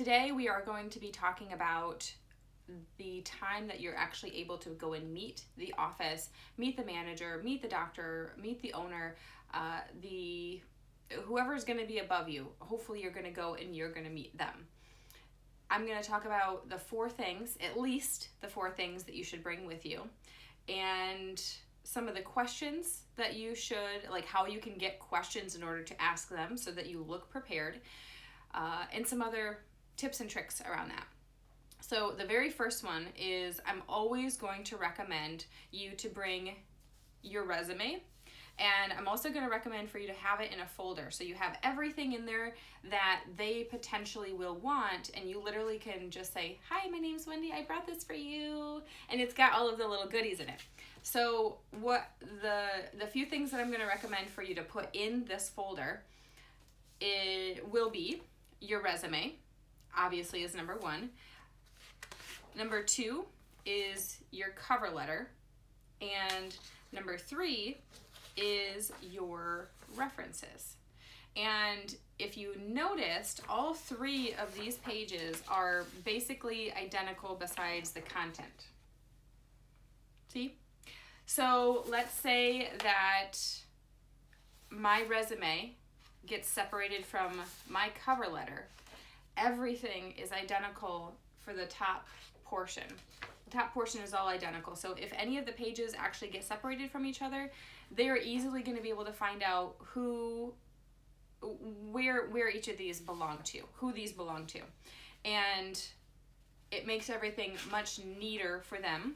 Today we are going to be talking about the time that you're actually able to go and meet the office, meet the manager, meet the doctor, meet the owner, the whoever is going to be above you. Hopefully you're going to go and you're going to meet them. I'm going to talk about the four things, at least the four things that you should bring with you, and some of the questions that you should, like how you can get questions in order to ask them so that you look prepared, and some other tips and tricks around that. So the very first one is I'm always going to recommend you to bring your resume, and I'm also going to recommend for you to have it in a folder so you have everything in there that they potentially will want, and you literally can just say, "Hi, my name's Wendy, I brought this for you," and it's got all of the little goodies in it. So what the few things that I'm going to recommend for you to put in this folder, it will be your resume, obviously, is number one. Number two is your cover letter. And number three is your references. And if you noticed, all three of these pages are basically identical besides the content. See? So let's say that my resume gets separated from my cover letter. Everything is identical for the top portion. The top portion is all identical. So if any of the pages actually get separated from each other, they are easily going to be able to find out where each of these belong to, who these belong to. And it makes everything much neater for them.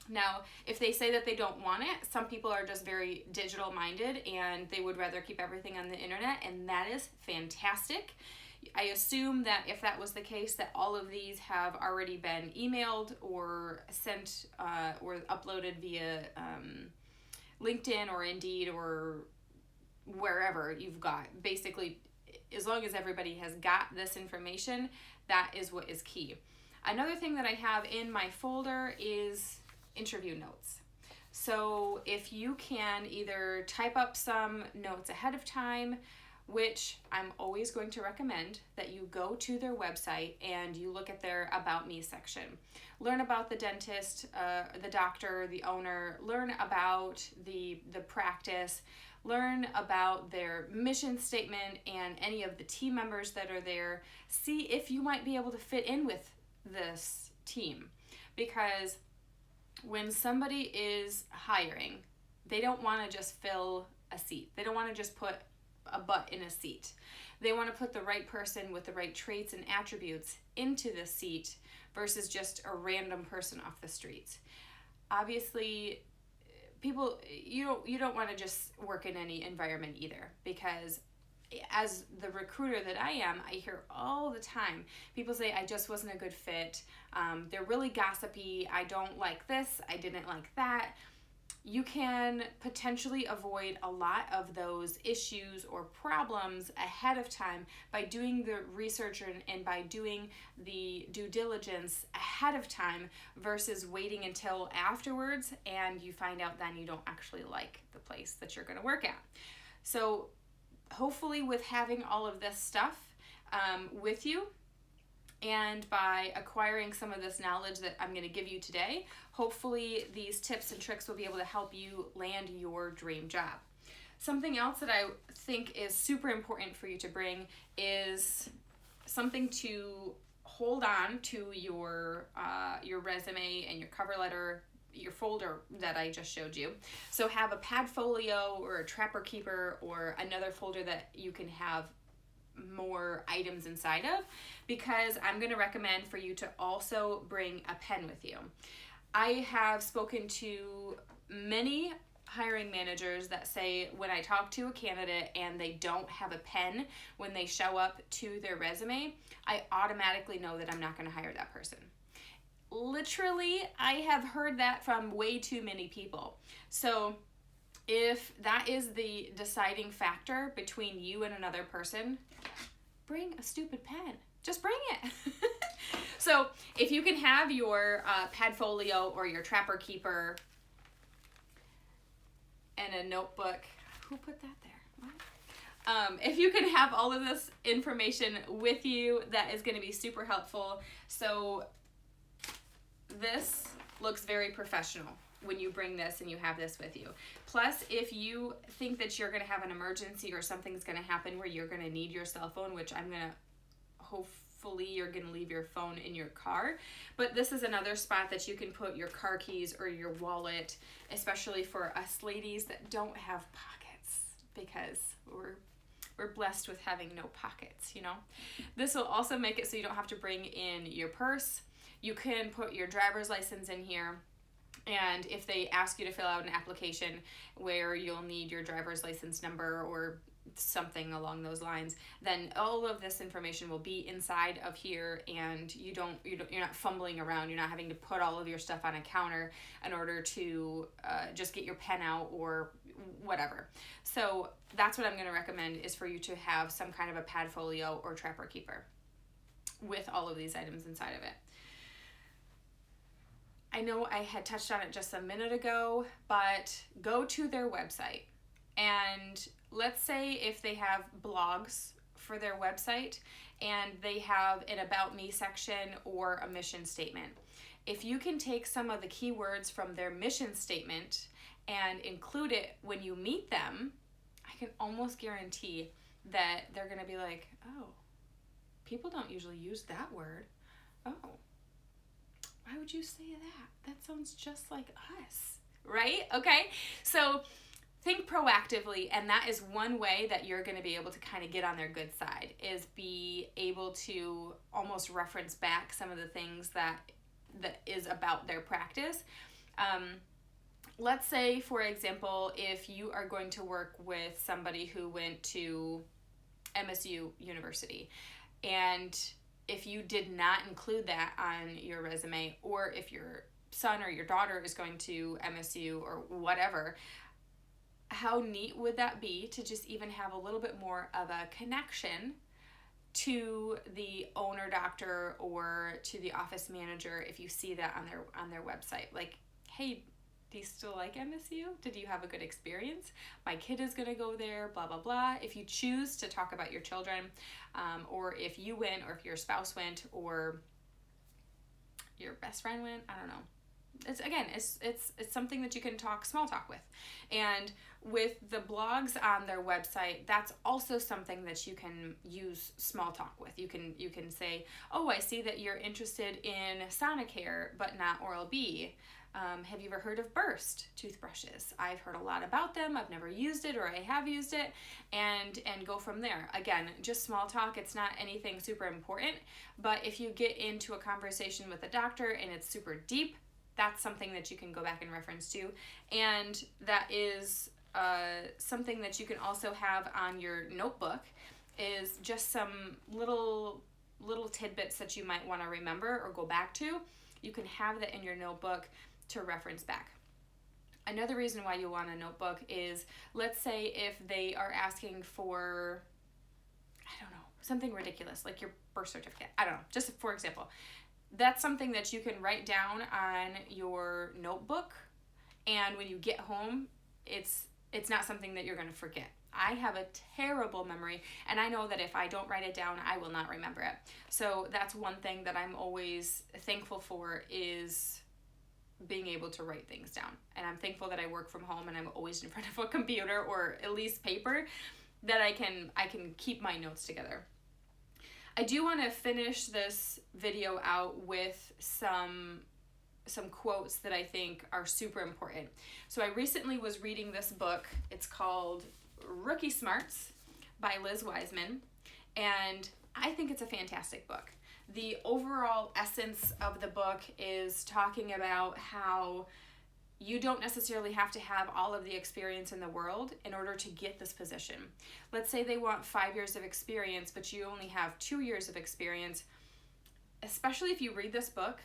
Now, if they say that they don't want it, some people are just very digital minded and they would rather keep everything on the internet, and that is fantastic. I assume that if that was the case, that all of these have already been emailed or sent or uploaded via LinkedIn or Indeed or wherever you've got. Basically, as long as everybody has got this information, that is what is key. Another thing that I have in my folder is interview notes. So if you can either type up some notes ahead of time, which I'm always going to recommend that you go to their website and you look at their About Me section. Learn about the dentist, the doctor, the owner, learn about the practice, learn about their mission statement and any of the team members that are there. See if you might be able to fit in with this team, because when somebody is hiring, they don't want to just fill a seat. They don't want to just put a butt in a seat. They want to put the right person with the right traits and attributes into the seat versus just a random person off the streets. Obviously, people, you don't want to just work in any environment either, because as the recruiter that I am, I hear all the time people say, "I just wasn't a good fit. They're really gossipy. I don't like this. I didn't like that." You can potentially avoid a lot of those issues or problems ahead of time by doing the research and by doing the due diligence ahead of time versus waiting until afterwards and you find out then you don't actually like the place that you're going to work at. So hopefully with having all of this stuff with you, and by acquiring some of this knowledge that I'm going to give you today, hopefully these tips and tricks will be able to help you land your dream job. Something else that I think is super important for you to bring is something to hold on to your resume and your cover letter, your folder that I just showed you. So have a Padfolio or a Trapper Keeper or another folder that you can have more items inside of, because I'm going to recommend for you to also bring a pen with you. I have spoken to many hiring managers that say when I talk to a candidate and they don't have a pen when they show up to their resume, I automatically know that I'm not going to hire that person. Literally, I have heard that from way too many people. So if that is the deciding factor between you and another person, bring a stupid pen. Just bring it. So if you can have your Padfolio or your Trapper Keeper and a notebook. Who put that there? What? If you can have all of this information with you, that is going to be super helpful. So this looks very professional when you bring this and you have this with you. Plus, if you think that you're going to have an emergency or something's going to happen where you're going to need your cell phone, which I'm going to hopefully you're going to leave your phone in your car, but this is another spot that you can put your car keys or your wallet, especially for us ladies that don't have pockets, because we're blessed with having no pockets, you know. This will also make it so you don't have to bring in your purse. You can put your driver's license in here, and if they ask you to fill out an application where you'll need your driver's license number or something along those lines, then all of this information will be inside of here, and you're not fumbling around. You're not having to put all of your stuff on a counter in order to just get your pen out or whatever. So that's what I'm going to recommend, is for you to have some kind of a Padfolio or Trapper Keeper with all of these items inside of it. I know I had touched on it just a minute ago, but go to their website, and let's say if they have blogs for their website and they have an About Me section or a mission statement. If you can take some of the keywords from their mission statement and include it when you meet them, I can almost guarantee that they're going to be like, oh, people don't usually use that word. Oh, why would you say that? That sounds just like us, right? Okay, so think proactively, and that is one way that you're going to be able to kind of get on their good side, is be able to almost reference back some of the things that is about their practice. Let's say, for example, if you are going to work with somebody who went to MSU University, and if you did not include that on your resume, or if your son or your daughter is going to MSU or whatever, how neat would that be to just even have a little bit more of a connection to the owner doctor or to the office manager if you see that on their website? Like, hey, do you still like MSU? Did you have a good experience? My kid is going to go there, blah, blah, blah. If you choose to talk about your children, or if you went, or if your spouse went, or your best friend went, I don't know. It's something that you can small talk with. And with the blogs on their website, that's also something that you can use small talk with. You can say, oh, I see that you're interested in Sonicare but not Oral-B. Have you ever heard of Burst toothbrushes? I've heard a lot about them. I've never used it, or I have used it, and go from there. Again, just small talk. It's not anything super important, but if you get into a conversation with a doctor and it's super deep, that's something that you can go back and reference to. And that is something that you can also have on your notebook, is just some little tidbits that you might want to remember or go back to. You can have that in your notebook to reference back. Another reason why you want a notebook is, let's say if they are asking for, I don't know, something ridiculous, like your birth certificate. I don't know, just for example. That's something that you can write down on your notebook, and when you get home, it's not something that you're going to forget. I have a terrible memory, and I know that if I don't write it down, I will not remember it. So that's one thing that I'm always thankful for, is being able to write things down. And I'm thankful that I work from home and I'm always in front of a computer, or at least paper, that I can keep my notes together. I do want to finish this video out with some quotes that I think are super important. So I recently was reading this book. It's called Rookie Smarts by Liz Wiseman, and I think it's a fantastic book. The overall essence of the book is talking about how you don't necessarily have to have all of the experience in the world in order to get this position. Let's say they want 5 years of experience, but you only have 2 years of experience. Especially if you read this book,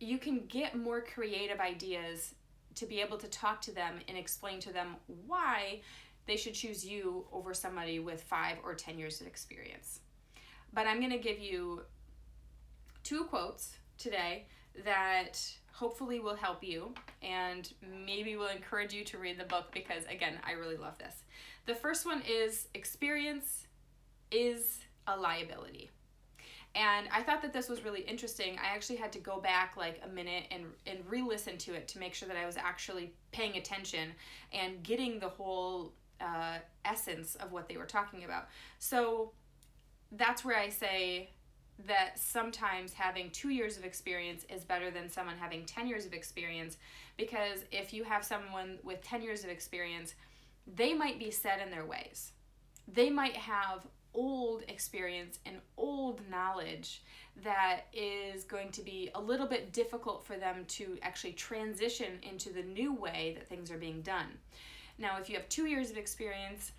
you can get more creative ideas to be able to talk to them and explain to them why they should choose you over somebody with 5 or 10 years of experience. But I'm going to give you 2 quotes today that hopefully will help you and maybe will encourage you to read the book because, again, I really love this. The first one is experience is a liability. And I thought that this was really interesting. I actually had to go back like a minute and re-listen to it to make sure that I was actually paying attention and getting the whole essence of what they were talking about. So that's where I say that sometimes having 2 years of experience is better than someone having 10 years of experience, because if you have someone with 10 years of experience, they might be set in their ways. They might have old experience and old knowledge that is going to be a little bit difficult for them to actually transition into the new way that things are being done. Now, if you have 2 years of experience,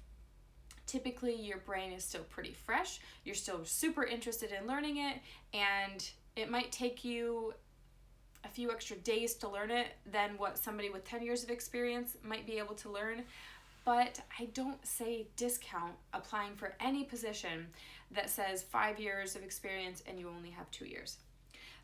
typically your brain is still pretty fresh. You're still super interested in learning it, and it might take you a few extra days to learn it than what somebody with 10 years of experience might be able to learn. But I don't say discount applying for any position that says 5 years of experience and you only have 2 years.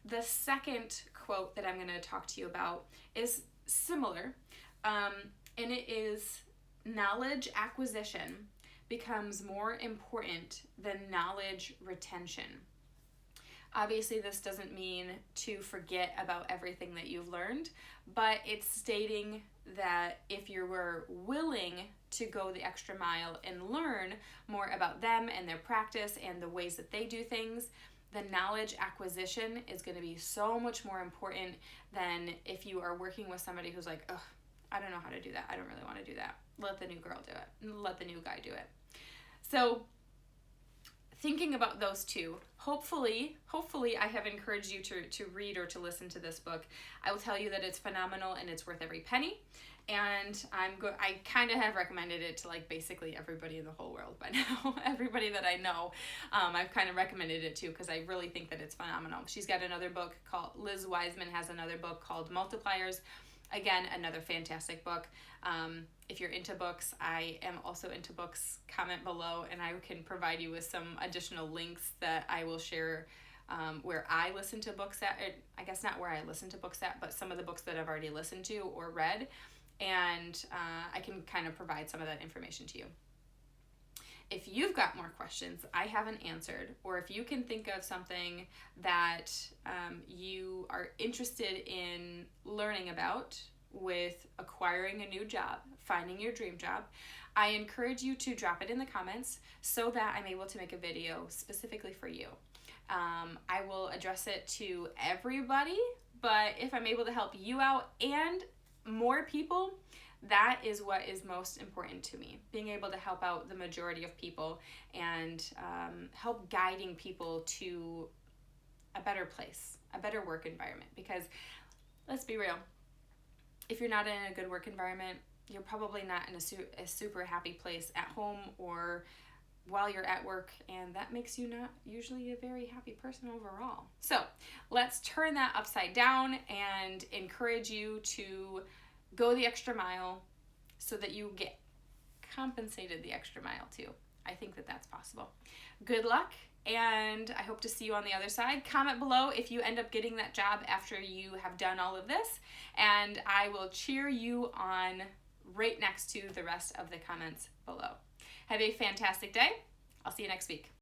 The second quote that I'm going to talk to you about is similar, and it is knowledge acquisition becomes more important than knowledge retention. Obviously, this doesn't mean to forget about everything that you've learned, but it's stating that if you were willing to go the extra mile and learn more about them and their practice and the ways that they do things, the knowledge acquisition is going to be so much more important than if you are working with somebody who's like, ugh, I don't know how to do that. I don't really want to do that. Let the new girl do it. Let the new guy do it. So thinking about those two, hopefully I have encouraged you to read or to listen to this book. I will tell you that it's phenomenal and it's worth every penny. And I kind of have recommended it to like basically everybody in the whole world by now. Everybody that I know, I've kind of recommended it to because I really think that it's phenomenal. She's got another book called, Liz Wiseman has another book called Multipliers. Again, another fantastic book. If you're into books, I am also into books. Comment below and I can provide you with some additional links that I will share where I listen to books at. I guess not where I listen to books at, but some of the books that I've already listened to or read. And I can kind of provide some of that information to you. If you've got more questions I haven't answered, or if you can think of something that you are interested in learning about with acquiring a new job, finding your dream job, I encourage you to drop it in the comments so that I'm able to make a video specifically for you. I will address it to everybody, but if I'm able to help you out and more people, that is what is most important to me. Being able to help out the majority of people and help guiding people to a better place, a better work environment. Because let's be real, if you're not in a good work environment, you're probably not in a super happy place at home or while you're at work, and that makes you not usually a very happy person overall. So let's turn that upside down and encourage you to go the extra mile so that you get compensated the extra mile too. I think that that's possible. Good luck, and I hope to see you on the other side. Comment below if you end up getting that job after you have done all of this, and I will cheer you on right next to the rest of the comments below. Have a fantastic day. I'll see you next week.